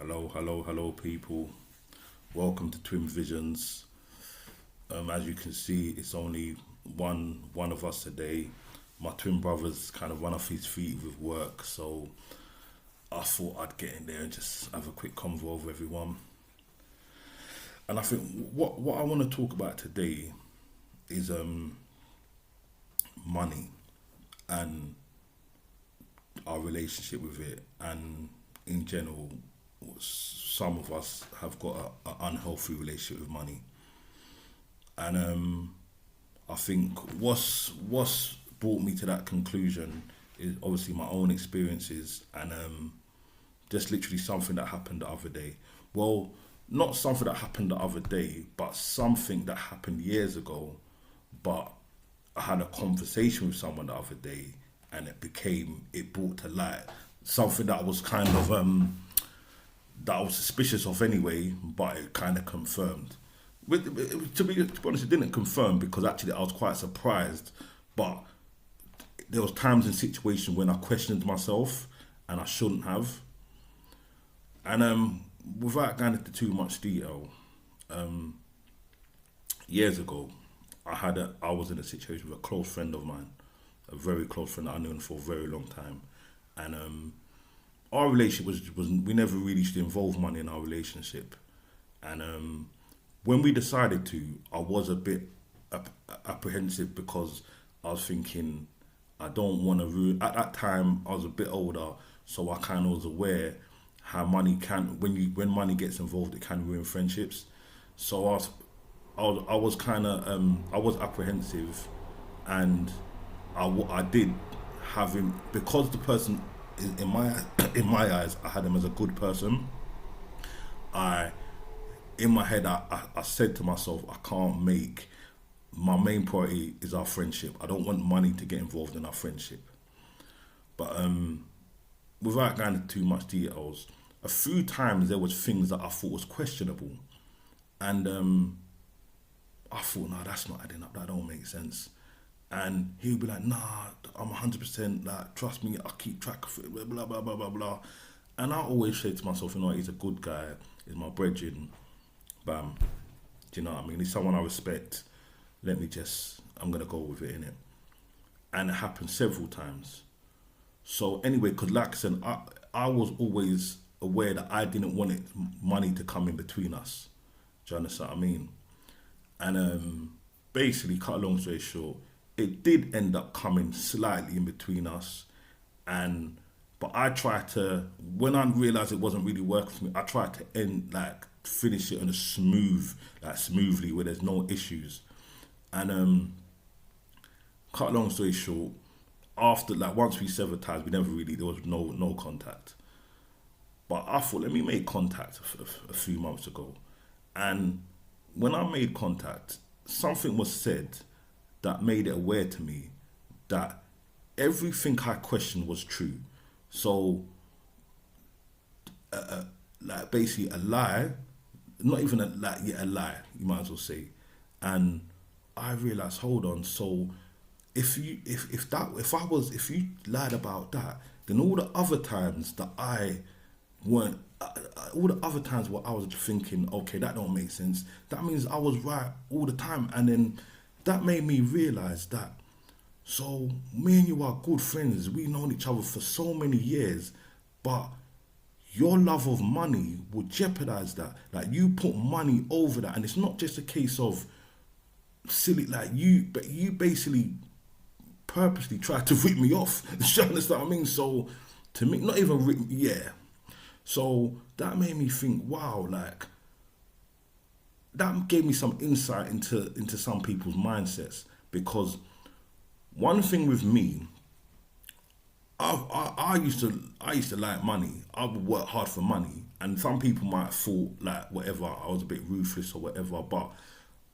Hello, people. Welcome to Twin Visions. As you can see, it's only one of us today. My twin brother's kind of run off his feet with work, so I thought I'd get in there and just have a quick convo with everyone. And I think what I want to talk about today is money and our relationship with it, and in general, some of us have got an unhealthy relationship with money. And I think what's brought me to that conclusion is obviously my own experiences, and just literally something that happened the other day. Well, not something that happened the other day, but something that happened years ago. But I had a conversation with someone the other day, and it brought to light something that was kind of that I was suspicious of anyway, but it kind of confirmed. To be honest, it didn't confirm, because actually I was quite surprised. But there was times and situations when I questioned myself, and I shouldn't have. And without going into too much detail, years ago, I was in a situation with a close friend of mine, a very close friend that I known for a very long time, and our relationship was we never really used to involve money in our relationship, and when we decided to, I was a bit apprehensive, because I was thinking I don't want to ruin. At that time, I was a bit older, so I kind of was aware how money can, when money gets involved, it can ruin friendships. So I was kind of I was apprehensive, and I did have him, because the person in my in my eyes, I had him as a good person. I In my head, I said to myself, I can't make, my main priority is our friendship. I don't want money to get involved in our friendship. But without going into too much details, a few times there was things that I thought was questionable, and I thought, no, that's not adding up. That don't make sense. And he would be like, nah, I'm 100%, like, trust me, I keep track of it, blah, blah, blah, blah, blah. And I always say to myself, he's a good guy, he's my brethren, bam. Do you know what I mean? He's someone I respect. I'm going to go with it, innit? And it happened several times. So anyway, because like I said, I was always aware that I didn't want money to come in between us. Do you understand what I mean? And basically, cut a long story short, it did end up coming slightly in between us, but I tried to, when I realised it wasn't really working for me, I tried to finish it on smoothly, where there's no issues. And cut a long story short, after, once we severed ties, there was no contact. But I thought, let me make contact a few months ago, and when I made contact, something was said that made it aware to me that everything I questioned was true. So, basically a lie, not even a lie, you might as well say. And I realized, hold on, so if you lied about that, then all the other times that all the other times where I was thinking, okay, that don't make sense, that means I was right all the time. And then that made me realize that, so me and you are good friends, we've known each other for so many years, but your love of money would jeopardize that. Like, you put money over that, and it's not just a case of silly, but you basically purposely tried to rip me off. You understand what I mean? So to me, not even rip, yeah. So that made me think, wow, that gave me some insight into some people's mindsets. Because one thing with me, I used to like money. I would work hard for money, and some people might have thought, whatever, I was a bit ruthless or whatever, but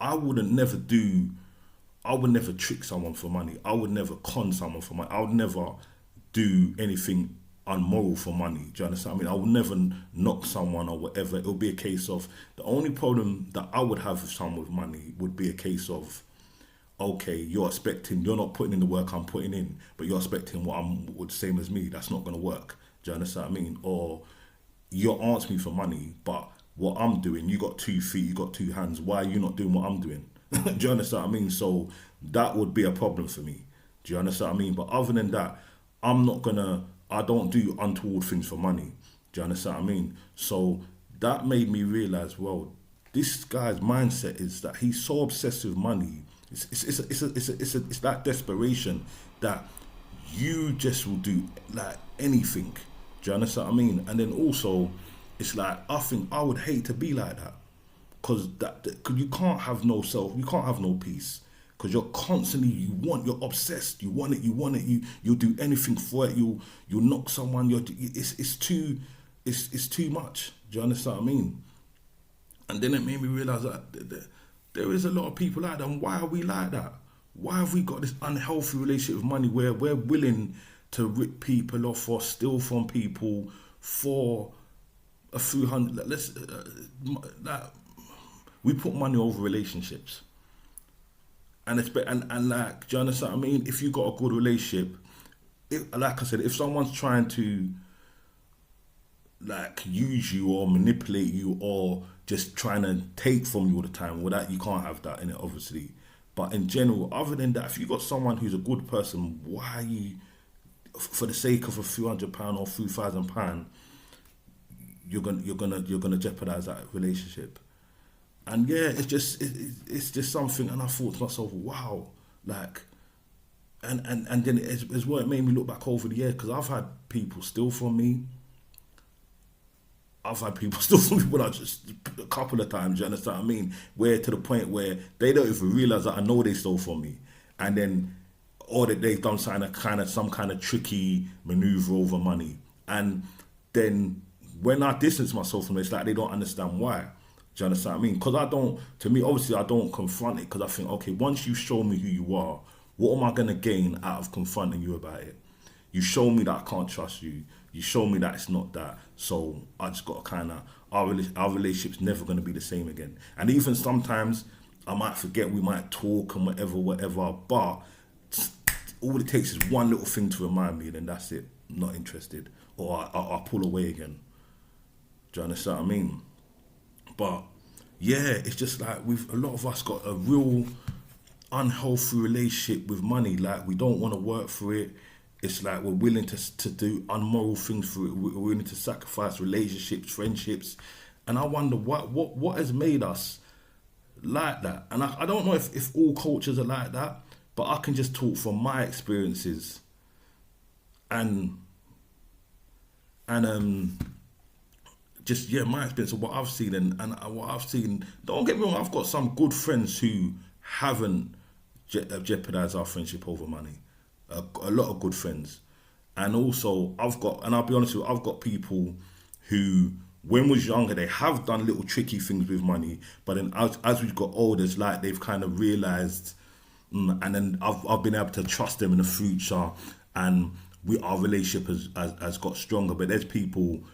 I would never trick someone for money. I would never con someone for money. I would never do anything unmoral for money. Do you understand? I mean, I would never knock someone or whatever. It would be a case of, the only problem that I would have with someone with money would be a case of, okay, you're not putting in the work I'm putting in, but you're expecting what I'm the same as me. That's not going to work. Do you understand what I mean? Or you asked me for money, but what I'm doing, you got 2 feet, you got 2 hands. Why are you not doing what I'm doing? Do you understand what I mean? So that would be a problem for me. Do you understand what I mean? But other than that, I don't do untoward things for money. Do you understand what I mean? So that made me realize, well, this guy's mindset is that he's so obsessed with money. It's that desperation that you just will do like anything. Do you understand what I mean? And then also, it's like I think I would hate to be like that, because cause you can't have no self, you can't have no peace, because you're constantly, you're obsessed, you'll do anything for it, you'll knock someone, it's too much. Do you understand what I mean? And then it made me realize that there is a lot of people like that. And why are we like that? Why have we got this unhealthy relationship with money where we're willing to rip people off or steal from people for a few hundred? We put money over relationships, and like, do you understand what I mean? If you got a good relationship, like I said, if someone's trying to like use you or manipulate you or just trying to take from you all the time, well, that you can't have that in it, obviously. But in general, other than that, if you got someone who's a good person, why are you, for the sake of a few £100 or £3,000, you're gonna jeopardize that relationship? And yeah, it's just something. And I thought to myself, wow, like, and then it's what it made me look back over the year, because I've had people steal from me. I've had people steal from me when I just a couple of times. You understand what I mean? Where to the point where they don't even realize that I know they stole from me, and then or that they've done some kind of tricky maneuver over money, and then when I distance myself from it, it's like they don't understand why. Do you understand what I mean? Because I don't. To me, obviously, I don't confront it, because I think, okay, once you show me who you are, what am I gonna gain out of confronting you about it? You show me that I can't trust you. You show me that it's not that. So I just got to kind of, our relationship's never going to be the same again. And even sometimes I might forget, we might talk and whatever. But all it takes is one little thing to remind me, then that's it. I'm not interested. Or I'll pull away again. Do you understand what I mean? But yeah, it's just like a lot of us got a real unhealthy relationship with money. Like, we don't want to work for it. It's like we're willing to do unmoral things for it. We're willing to sacrifice relationships, friendships. And I wonder what has made us like that. And I don't know if all cultures are like that, but I can just talk from my experiences and just, yeah, my experience of what I've seen and what I've seen. Don't get me wrong, I've got some good friends who haven't jeopardized our friendship over money. A lot of good friends. And also and I'll be honest with you, I've got people who, when was younger, they have done little tricky things with money, but then as we've got older, it's like they've kind of realised, and then I've been able to trust them in the future, and our relationship has got stronger. But there's people,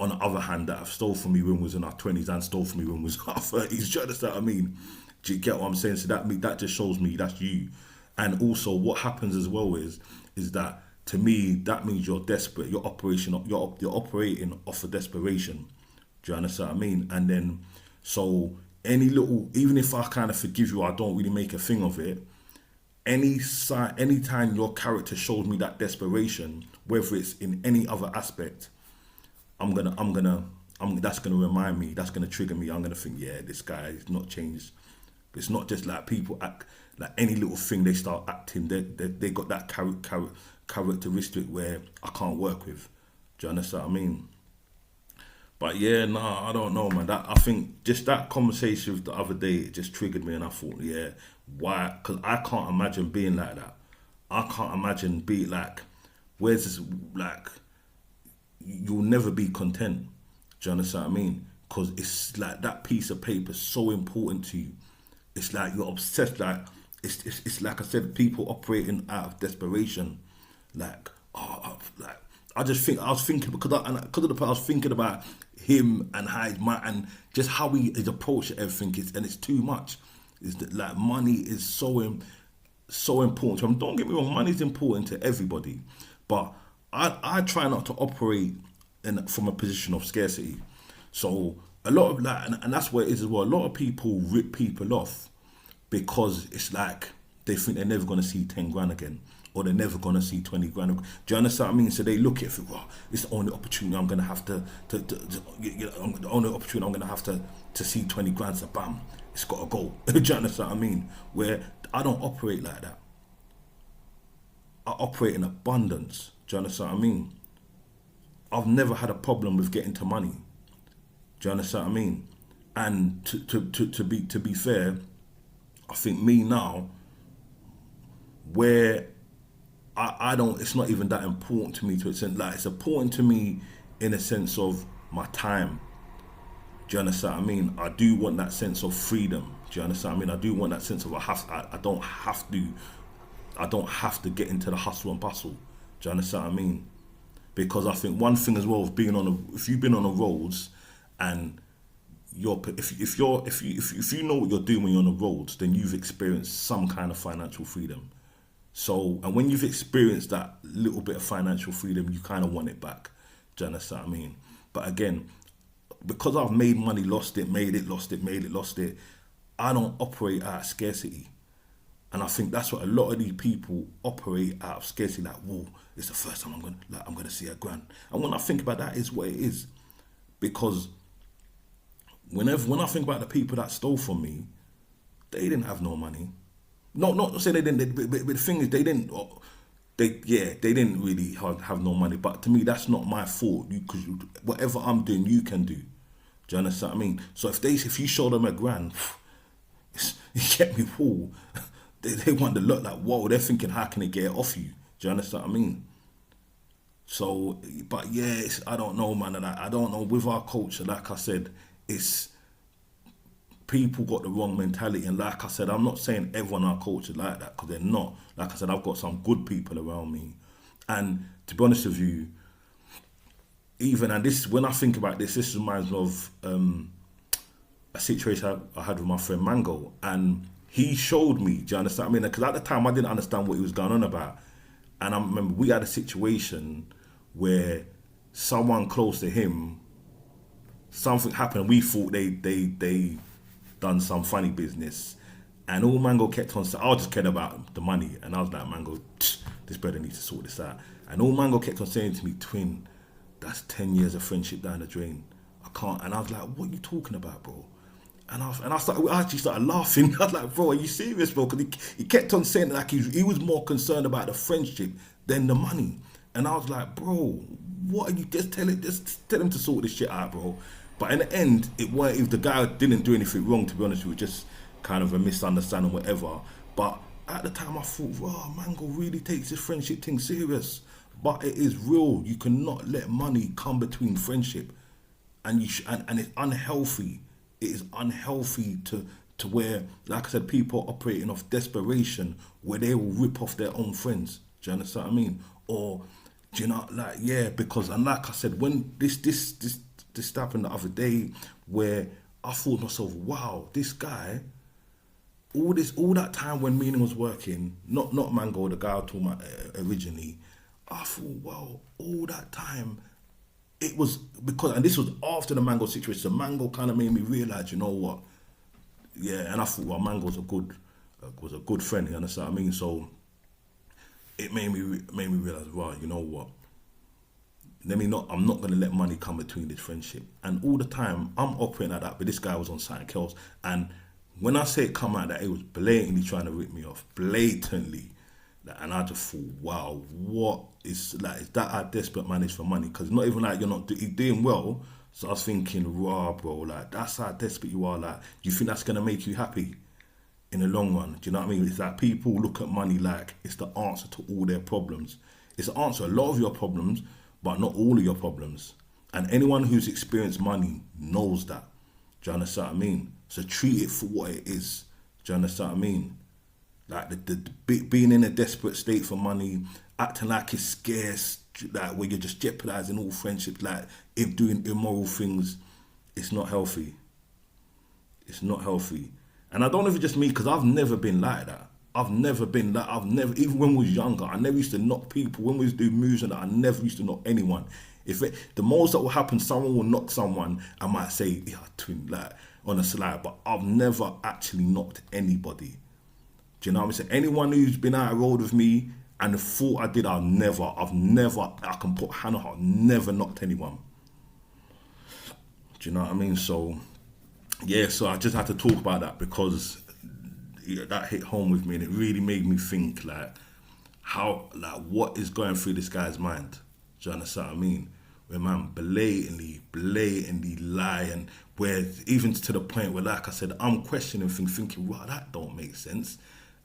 on the other hand, that have stole from me when we was in our 20s and stole from me when we was in our 30s. Do you understand what I mean? Do you get what I'm saying? So that just shows me that's you. And also, what happens as well is that, to me, that means you're desperate. You're operating off of desperation. Do you understand what I mean? And then, so even if I kind of forgive you, I don't really make a thing of it. Anytime your character shows me that desperation, whether it's in any other aspect, that's gonna remind me. That's gonna trigger me. I'm gonna think, yeah, this guy is not changed. It's not just like people act like any little thing they start acting. They got that characteristic where I can't work with. Do you understand what I mean? But yeah, nah, I don't know, man. I think just that conversation the other day, it just triggered me, and I thought, yeah, why? Because I can't imagine being like that. I can't imagine being like, where's this, like, you'll never be content. Do you understand what I mean? Because it's like that piece of paper is so important to you. It's like you're obsessed. Like it's like I said, people operating out of desperation. Like, like I was thinking because of the part, I was thinking about him and how and just how his approach to everything is, and it's too much. Is that like money is so important to him. Don't get me wrong, money is important to everybody, but I try not to operate from a position of scarcity. So a lot of that, and that's what it is as well. A lot of people rip people off because it's like they think they're never going to see 10 grand again, or they're never going to see 20 grand. Do you understand what I mean? So they look at it, well, it's the only opportunity I'm going to have to the only opportunity I'm going to have to see 20 grand. So bam, it's got to go. Do you understand what I mean? Where I don't operate like that. I operate in abundance. Do you understand what I mean? I've never had a problem with getting to money. Do you understand what I mean? And to be fair, I think me now, where I don't, it's not even that important to me to a sense. Like, it's important to me in a sense of my time. Do you understand what I mean? I do want that sense of freedom. Do you understand what I mean? I do want that sense of I don't have to get into the hustle and bustle. Do you understand what I mean? Because I think one thing as well of being if you've been on the roads and if you know what you're doing when you're on the roads, then you've experienced some kind of financial freedom. So, and when you've experienced that little bit of financial freedom, you kind of want it back. Do you understand what I mean? But again, because I've made money, lost it, made it, lost it, made it, lost it, I don't operate out of scarcity. And I think that's what a lot of these people operate out of scarcity. Like, whoa, it's the first time I'm gonna see a grand. And when I think about that, is what it is, because when I think about the people that stole from me, they didn't have no money. Not to say they didn't, but the thing is, they didn't really have no money. But to me, that's not my fault. Because whatever I'm doing, you can do. Do you understand what I mean? So if you show them a grand, you get me, whoa. They want to look like, whoa, they're thinking, how can they get it off you? Do you understand what I mean? So, but yeah, I don't know, man. And I don't know, with our culture, like I said, it's people got the wrong mentality. And like I said, I'm not saying everyone in our culture like that, because they're not. Like I said, I've got some good people around me. And to be honest with you, and this, when I think about this reminds me of a situation I had with my friend Mango. And he showed me, do you understand what I mean? Because at the time, I didn't understand what he was going on about. And I remember we had a situation where someone close to him, something happened. We thought they done some funny business. And all Mango kept on saying, I just cared about the money. And I was like, Mango, this brother needs to sort this out. And all Mango kept on saying to me, twin, that's 10 years of friendship down the drain. I can't. And I was like, what are you talking about, bro? And I actually started laughing. I was like, bro, are you serious, bro? Because he kept on saying like he was more concerned about the friendship than the money. And I was like, bro, what are you, just tell him to sort this shit out, bro. But in the end, if the guy didn't do anything wrong, to be honest, it was just kind of a misunderstanding, whatever. But at the time, I thought, wow, Mango really takes this friendship thing serious. But it is real. You cannot let money come between friendship, and and it's unhealthy. It is unhealthy to where, like I said, people operating off desperation, where they will rip off their own friends. Do you understand what I mean? Or, do you know, like, yeah, because, and like I said, when this happened the other day, where I thought to myself, wow, this guy, all that time when Meaning was working, not Mango, the guy I was talking about originally, I thought, wow, all that time, it was because, and this was after the Mango situation, so Mango kind of made me realise, you know what, yeah, and I thought, well, Mango's was a good friend, you understand what I mean? So it made me realise, right, you know what, I'm not going to let money come between this friendship. And all the time, I'm operating like that, but this guy was on something else. And when I say it come out that, it was blatantly trying to rip me off, blatantly. And I just thought, wow, what is that how desperate man is for money? Because not even like you're doing well. So I was thinking, raw, bro, like that's how desperate you are. Like, do you think that's going to make you happy in the long run? Do you know what I mean? It's like people look at money like it's the answer to all their problems. It's the answer to a lot of your problems, but not all of your problems. And anyone who's experienced money knows that. Do you understand what I mean? So treat it for what it is. Do you understand what I mean? Like the being in a desperate state for money, acting like it's scarce, like where you're just jeopardizing all friendships, like if doing immoral things, it's not healthy. It's not healthy. And I don't know if it's just me, because I've never been like that. Even when we was younger, I never used to knock people. When we was doing moves and that, I never used to knock anyone. The most that will happen, someone will knock someone. I might say, yeah, twin, like on a slide, but I've never actually knocked anybody. Do you know what I'm saying? Anyone who's been out the road with me and the thought I did, I've never, I can put hand on heart, never knocked anyone. Do you know what I mean? So, yeah, so I just had to talk about that because that hit home with me and it really made me think like, what is going through this guy's mind? Do you understand what I mean? Where man blatantly lie, and where even to the point where, like I said, I'm questioning things, thinking, wow, that don't make sense.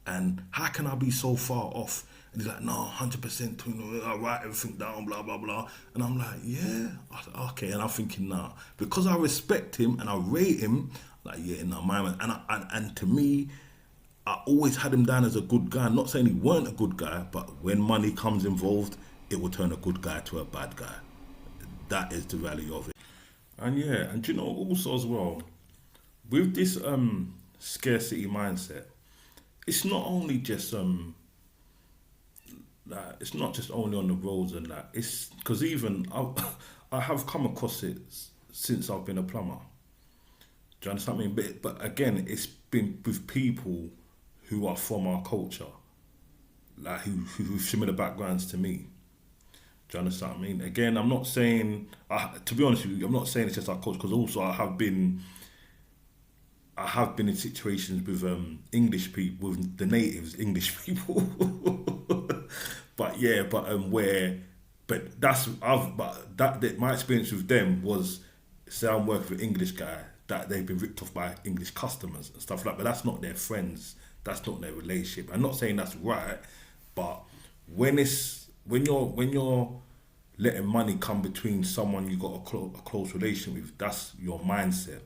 And how can I be so far off? And he's like, no, 100%, I write everything down, blah, blah, blah. And I'm like, yeah, okay. And I'm thinking, nah, because I respect him and I rate him, like, yeah, no, my man. And to me, I always had him down as a good guy. I'm not saying he weren't a good guy, but when money comes involved, it will turn a good guy to a bad guy. That is the value of it. And yeah, and you know, also as well, with this scarcity mindset, it's not only just like it's not just only on the roads and that. It's because even I have come across it since I've been a plumber. Do you understand what I mean? But again, it's been with people who are from our culture, like who similar backgrounds to me. Do you understand what I mean? Again, I'm not saying, to be honest with you, I'm not saying it's just our culture, because also I have been in situations with English people, with the natives, English people. But yeah, my experience with them was, say I'm working with an English guy, that they've been ripped off by English customers and stuff like that. But that's not their friends. That's not their relationship. I'm not saying that's right, but when you're letting money come between someone you got a close relation with, that's your mindset.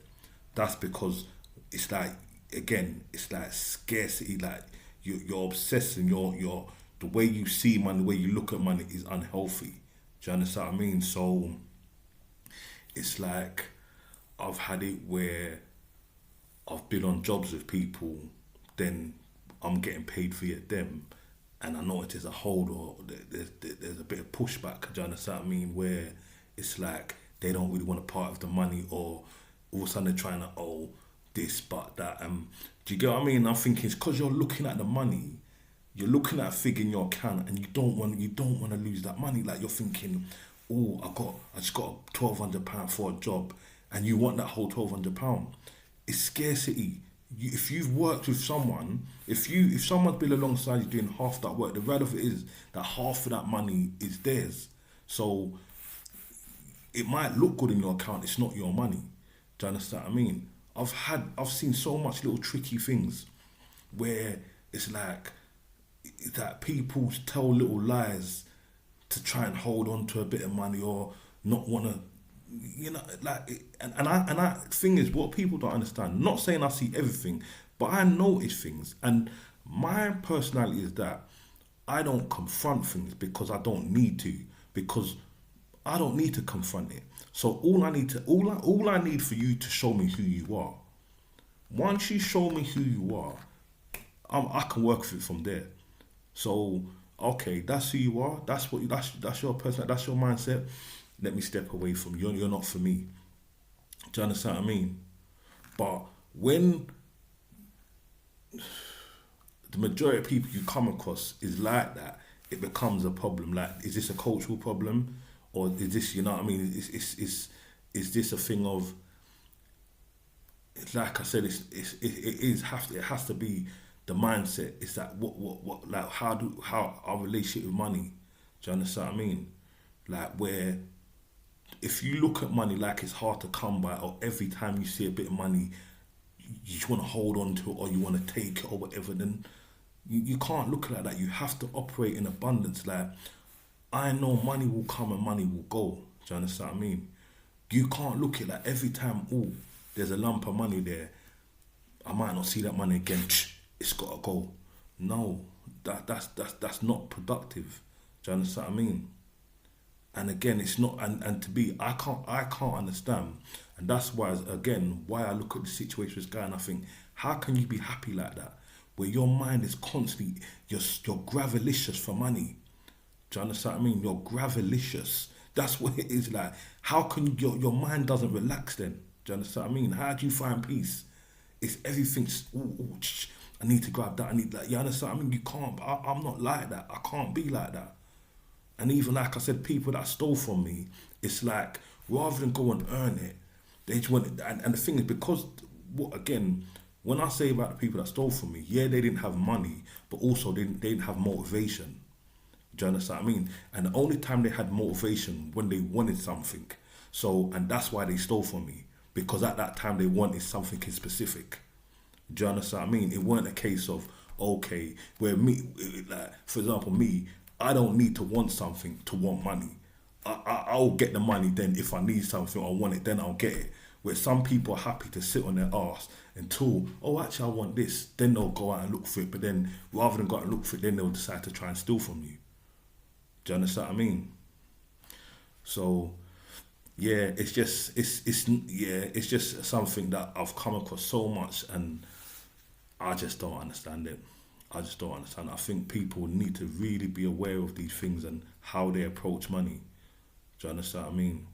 That's because it's like, again, it's like scarcity. Like you're obsessed, and you're the way you see money, the way you look at money is unhealthy. Do you understand what I mean? So it's like I've had it where I've been on jobs with people, then I'm getting paid via them, and I know it is a hold, or there's a bit of pushback. Do you understand what I mean? Where it's like they don't really want a part of the money, or all of a sudden they're trying to owe this but that. Do you get what I mean? I'm thinking it's because you're looking at the money, you're looking at a figure in your account, and you don't want to lose that money. Like you're thinking, oh, I just got £1,200 for a job, and you want that whole £1,200. It's scarcity. If you've worked with someone, if someone's been alongside you doing half that work, the reality of it is that half of that money is theirs. So it might look good in your account, it's not your money. Do you understand what I mean? I've seen so much little tricky things where it's like that people tell little lies to try and hold on to a bit of money, or not want to, like, and I thing is, what people don't understand, not saying I see everything, but I notice things, and my personality is that I don't confront things because I don't need to, because I don't need to confront it. So all I need for you to show me who you are. Once you show me who you are, I can work with it from there. So okay, that's who you are. That's your person. That's your mindset. Let me step away from you. You're not for me. Do you understand what I mean? But when the majority of people you come across is like that, it becomes a problem. Like, is this a cultural problem, or is this, you know what I mean? Is this a thing of? Like I said, it has to be the mindset. It's that what like how our relationship with money. Do you understand what I mean? Like, where if you look at money like it's hard to come by, or every time you see a bit of money, you just want to hold on to it, or you want to take it, or whatever, then you can't look at it like that. You have to operate in abundance. Like, I know money will come and money will go. Do you understand what I mean? You can't look at it like every time, oh, there's a lump of money there, I might not see that money again, it's got to go. No, that's not productive. Do you understand what I mean? And again, it's not, and to be, I can't understand, and that's why, again, why I look at the situation with this guy and I think, how can you be happy like that, where your mind is constantly, you're gravelicious for money? Do you understand what I mean? You're gravelicious. That's what it is like. How can your mind doesn't relax then? Do you understand what I mean? How do you find peace? It's everything's. Ooh, ooh, I need to grab that. I need that. You understand? I mean, you can't. I'm not like that. I can't be like that. And even like I said, people that stole from me, it's like rather than go and earn it, they just want. And the thing is, because what again, when I say about the people that stole from me, yeah, they didn't have money, but also they didn't have motivation. Do you understand what I mean? And the only time they had motivation when they wanted something. So, and that's why they stole from me. Because at that time they wanted something in specific. Do you understand what I mean? It weren't a case of, okay, where me, like, for example, me, I don't need to want something to want money. I'll get the money then if I need something or want it, then I'll get it. Where some people are happy to sit on their arse until, oh, actually, I want this. Then they'll go out and look for it. But then rather than go out and look for it, then they'll decide to try and steal from you. Do you understand what I mean? So yeah, it's just something that I've come across so much, and I just don't understand it. I just don't understand. I think people need to really be aware of these things and how they approach money. Do you understand what I mean?